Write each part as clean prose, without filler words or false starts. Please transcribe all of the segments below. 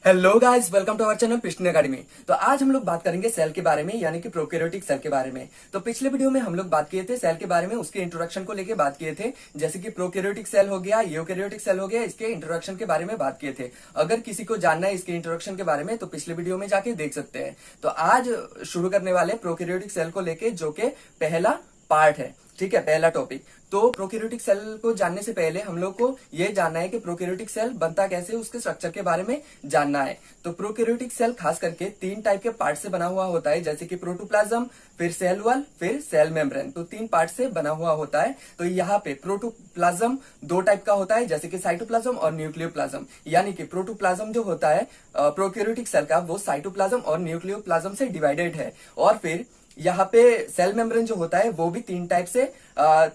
Hello guys, welcome to our channel Piston academy. तो आज हम लोग बात करेंगे सेल के बारे में, यानी कि प्रोकैरियोटिक सेल के बारे में। तो पिछले वीडियो में हम लोग बात किए थे सेल के बारे में, उसके इंट्रोडक्शन को लेके बात किए थे, जैसे कि प्रोकैरियोटिक सेल हो गया, यूकैरियोटिक सेल हो गया, इसके इंट्रोडक्शन के बारे में बात किए थे। अगर किसी को जानना है इसके इंट्रोडक्शन के बारे में तो पिछले वीडियो में जाके देख सकते हैं। तो आज शुरू करने वाले प्रोकैरियोटिक सेल को लेके, जो कि पहला पार्ट है, ठीक है, पहला टॉपिक। तो प्रोकैरियोटिक सेल को जानने से पहले हम लोग को यह जानना है कि प्रोकैरियोटिक सेल बनता कैसे, उसके स्ट्रक्चर के बारे में जानना है। तो प्रोकैरियोटिक सेल खास करके 3 टाइप के पार्ट से बना हुआ होता है, जैसे कि प्रोटोप्लाज्म, फिर सेल वॉल, फिर सेल मेम्ब्रेन। तो 3 पार्ट से बना हुआ होता है। तो यहाँ पे प्रोटोप्लाज्म 2 टाइप का होता है, जैसे कि साइटोप्लाज्म और न्यूक्लियोप्लाज्म। यानी कि प्रोटोप्लाज्म जो होता है प्रोकैरियोटिक सेल का, वो साइटोप्लाज्म और न्यूक्लियोप्लाज्म से डिवाइडेड है। और फिर यहाँ पे सेल मेम्ब्रेन जो होता है वो भी 3 टाइप से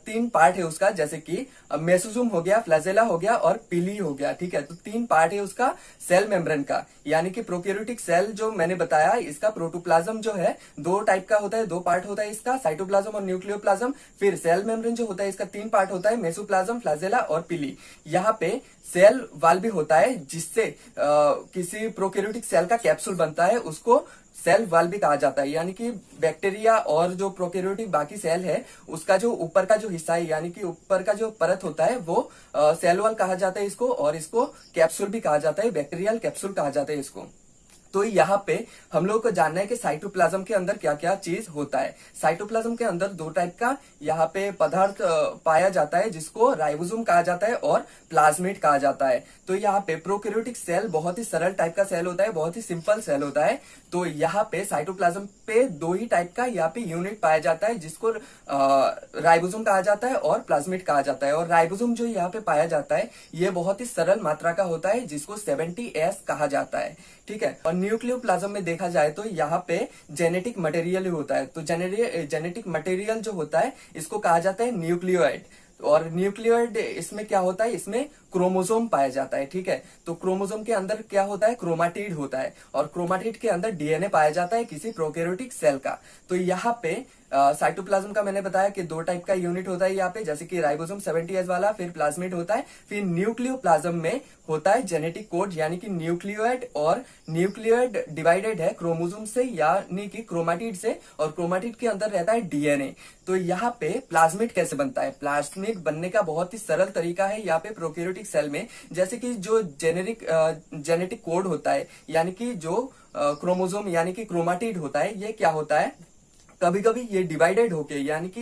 3 पार्ट है उसका, जैसे कि मेसोजोम हो गया, फ्लैजेला हो गया और पिली हो गया, ठीक है। तो 3 पार्ट है उसका सेल मेम्ब्रेन का। यानी कि प्रोकैरियोटिक सेल जो मैंने बताया, इसका प्रोटोप्लाज्म जो है 2 टाइप का होता है, 2 पार्ट होता है इसका, साइटोप्लाज्म और न्यूक्लियोप्लाज्म। फिर सेल मेम्ब्रेन जो होता है इसका 3 पार्ट होता है, मेसोप्लाज्म, फ्लैजेला और पिली। यहाँ पे सेल वाल भी होता है, जिससे किसी प्रोकैरियोटिक सेल का कैप्सूल बनता है, उसको सेल वाल भी कहा जाता है। यानी कि बैक्टीरिया और जो प्रोकैरियोटिक बाकी सेल है, उसका जो ऊपर का जो हिस्सा है, यानी कि ऊपर का जो परत होता है, वो सेल वाल कहा जाता है इसको, और इसको कैप्सूल भी कहा जाता है, बैक्टीरियल कैप्सूल कहा जाता है इसको। तो यहाँ पे हम लोग को जानना है कि साइटोप्लाज्म के अंदर क्या क्या चीज होता है। साइटोप्लाज्म के अंदर 2 टाइप का यहाँ पे पदार्थ पाया जाता है, जिसको राइबोसोम कहा जाता है और प्लाज्मिड कहा जाता है। तो यहाँ पे प्रोकैरियोटिक सेल बहुत ही सरल टाइप का सेल होता है, बहुत ही सिंपल सेल होता है। तो यहाँ पे साइटोप्लाज्म पे 2 ही टाइप का यहाँ पे यूनिट पाया जाता है, जिसको राइबोसोम कहा जाता है और प्लाज्मिड कहा जाता है। और राइबोसोम जो यहाँ पे पाया जाता है, ये बहुत ही सरल मात्रा का होता है, जिसको 70S कहा जाता है, ठीक है। और न्यूक्लियोप्लाज्म में देखा जाए तो यहाँ पे जेनेटिक मटेरियल होता है। तो जेनेटिक मटेरियल जो होता है, इसको कहा जाता है न्यूक्लियोइड। और न्यूक्लियोइड इसमें क्या होता है, इसमें क्रोमोसोम पाया जाता है, ठीक है। तो क्रोमोसोम के अंदर क्या होता है, क्रोमाटिड होता है, और क्रोमाटिड के अंदर डीएनए पाया जाता है किसी प्रोकैरियोटिक सेल का। तो यहाँ पे साइटोप्लाज्म का मैंने बताया कि 2 टाइप का यूनिट होता है यहाँ पे, जैसे कि राइबोसोम 70S वाला, फिर प्लाज्मिड होता है। फिर न्यूक्लियोप्लाज्म में होता है जेनेटिक कोड, यानी कि न्यूक्लियोइड, और न्यूक्लियोइड डिवाइडेड है क्रोमोसोम से, यानी कि क्रोमाटिड से, और क्रोमाटिड के अंदर रहता है डीएनए। तो यहाँ पे प्लाज्मिड कैसे बनता है, प्लाज्मिड बनने का बहुत ही सरल तरीका है यहाँ पे प्रोकैरियोटिक सेल में। जैसे कि जो जेनेटिक कोड होता है, यानी कि जो क्रोमोसोम यानी कि क्रोमाटिड होता है, ये क्या होता है, कभी कभी ये डिवाइडेड होके, यानी कि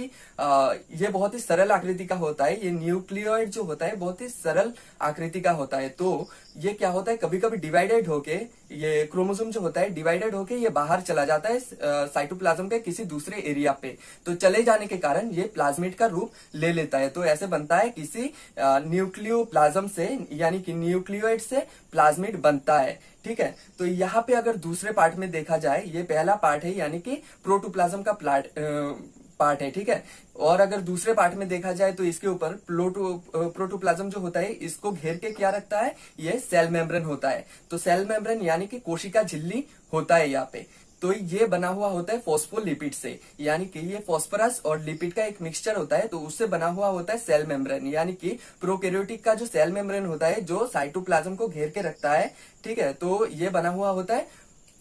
ये बहुत ही सरल आकृति का होता है। ये न्यूक्लियोइड जो होता है बहुत ही सरल आकृति का होता है। तो ये क्या होता है, कभी कभी डिवाइडेड होके, ये क्रोमोसोम जो होता है डिवाइडेड होके ये बाहर चला जाता है साइटोप्लाज्म के किसी दूसरे एरिया पे। तो चले जाने के कारण ये प्लाज्मिड का रूप ले लेता है। तो ऐसे बनता है किसी न्यूक्लियोप्लाज्म से, यानी कि न्यूक्लियोइड से प्लाज्मिड बनता है, ठीक है। तो यहाँ पे अगर दूसरे पार्ट में देखा जाए, ये पहला पार्ट है, यानी कि प्रोटोप्लाज्म का पार्ट है, ठीक है। और अगर दूसरे पार्ट में देखा जाए तो इसके ऊपर प्रोटोप्लाज्म जो होता है, इसको घेर के क्या रखता है, ये सेल मेम्ब्रेन होता है। तो सेल मेम्ब्रेन यानी कि कोशिका झिल्ली होता है यहाँ पे। तो ये बना हुआ होता है फॉस्फोलिपिड से, यानी कि ये फॉस्फोरस और लिपिड का एक मिक्सचर होता है, तो उससे बना हुआ होता है सेल मेम्ब्रेन। यानी कि प्रोकैरियोटिक का जो सेल मेम्ब्रेन होता है, जो साइटोप्लाज्म को घेर के रखता है, ठीक है, तो ये बना हुआ होता है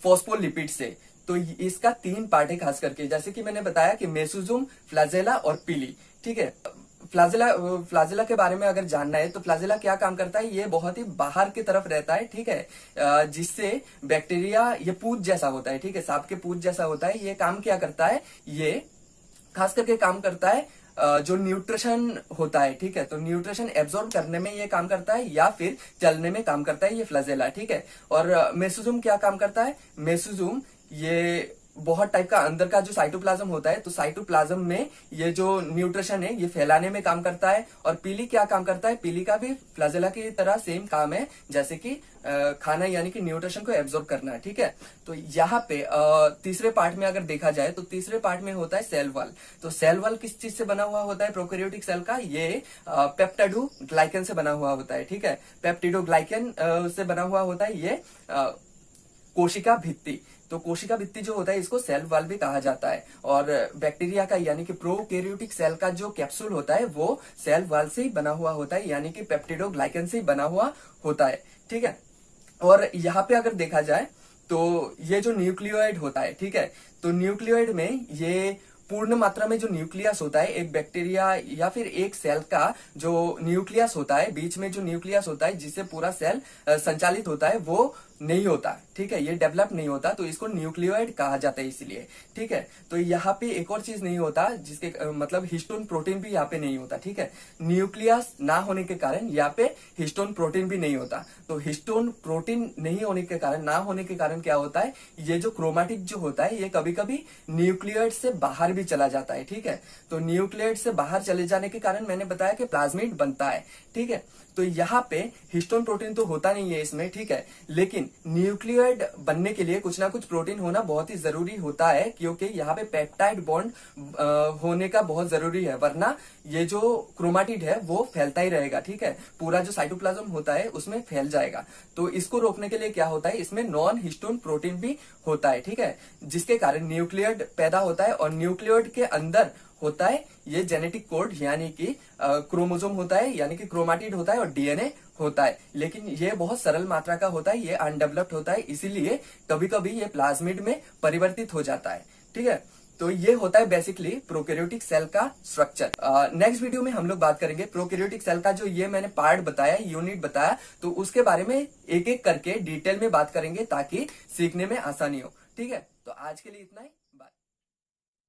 फॉस्फोलिपिड से। तो इसका 3 पार्ट है खास करके, जैसे कि मैंने बताया कि मेसोजोम, फ्लैजेला और पिली, ठीक है। फ्लाजेला के बारे में अगर जानना है तो फ्लाजेला क्या काम करता है, ये बहुत ही बाहर की तरफ रहता है, ठीक है, जिससे बैक्टीरिया, ये पूंछ जैसा होता है, ठीक है, सांप के पूंछ जैसा होता है। ये काम क्या करता है, ये खास करके काम करता है जो न्यूट्रिशन होता है, ठीक है। तो न्यूट्रिशन एब्जॉर्ब करने में ये काम करता है, या फिर चलने में काम करता है ये फ्लाजेला, ठीक है। और मेसोजोम क्या काम करता है, मेसोजोम ये बहुत टाइप का अंदर का जो साइटोप्लाज्म होता है, तो साइटोप्लाज्म में ये जो न्यूट्रिशन है ये फैलाने में काम करता है। और पीली क्या काम करता है, पीली का भी फ्लाजेला की तरह सेम काम है, जैसे कि खाना, यानी कि न्यूट्रिशन को एब्जॉर्ब करना, ठीक है। तो यहाँ पे तीसरे पार्ट में अगर देखा जाए तो तीसरे पार्ट में होता है सेल वॉल। तो सेल वॉल किस चीज से बना हुआ होता है प्रोकैरियोटिक सेल का, ये पेप्टिडोग्लाइकन से बना हुआ होता है, ठीक है। पेप्टिडोग्लाइकन से बना हुआ होता है ये कोशिका भित्ति। तो कोशिका भित्ति जो होता है, इसको सेल वॉल भी कहा जाता है। और बैक्टीरिया का, यानी कि प्रोकैरियोटिक सेल का जो कैप्सूल होता है, वो सेल वॉल से ही बना हुआ होता है, यानी कि पेप्टिडोग्लाइकन से ही बना हुआ होता है, ठीक है। और यहाँ पे अगर देखा जाए तो ये जो न्यूक्लियोइड होता है, ठीक है, तो न्यूक्लियोइड में ये पूर्ण मात्रा में जो न्यूक्लियस होता है एक बैक्टीरिया या फिर एक सेल का जो न्यूक्लियस होता है, बीच में जो न्यूक्लियस होता है जिससे पूरा सेल संचालित होता है, वो नहीं होता, ठीक है, ये डेवलप नहीं होता, तो इसको न्यूक्लियोइड कहा जाता है इसलिए, ठीक है। तो यहाँ पे एक और चीज नहीं होता जिसके मतलब हिस्टोन प्रोटीन भी यहाँ पे नहीं होता, ठीक है, न्यूक्लियस ना होने के कारण यहाँ पे हिस्टोन प्रोटीन भी नहीं होता। तो हिस्टोन प्रोटीन नहीं होने के कारण, ना होने के कारण क्या होता है, ये जो क्रोमैटिड जो होता है ये कभी कभी न्यूक्लियोइड से बाहर भी चला जाता है, ठीक है। तो न्यूक्लियोइड से बाहर चले जाने के कारण मैंने बताया कि प्लाज्मिड बनता है, ठीक है। तो यहाँ पे हिस्टोन प्रोटीन तो होता नहीं है इसमें, ठीक है, लेकिन न्यूक्लियोइड बनने के लिए कुछ ना कुछ प्रोटीन होना बहुत ही जरूरी होता है, क्योंकि यहाँ पे पेप्टाइड बॉन्ड होने का बहुत जरूरी है, वरना ये जो क्रोमैटिड है वो फैलता ही रहेगा, ठीक है, पूरा जो साइटोप्लाज्म होता है उसमें फैल जाएगा। तो इसको रोकने के लिए क्या होता है, इसमें नॉन हिस्टोन प्रोटीन भी होता है, ठीक है, जिसके कारण न्यूक्लियोइड पैदा होता है। और न्यूक्लियोइड के अंदर होता है ये जेनेटिक कोड, यानी कि क्रोमोसोम होता है, यानी कि क्रोमैटिड होता है और डीएनए होता है, लेकिन ये बहुत सरल मात्रा का होता है, ये अनडेवलप्ड होता है, इसीलिए कभी कभी ये प्लाज्मिड में परिवर्तित हो जाता है, ठीक है। तो ये होता है बेसिकली प्रोकैरियोटिक सेल का स्ट्रक्चर। नेक्स्ट वीडियो में हम लोग बात करेंगे प्रोकैरियोटिक सेल का, जो ये मैंने पार्ट बताया, यूनिट बताया, तो उसके बारे में एक एक करके डिटेल में बात करेंगे ताकि सीखने में आसानी हो, ठीक है। तो आज के लिए इतना ही।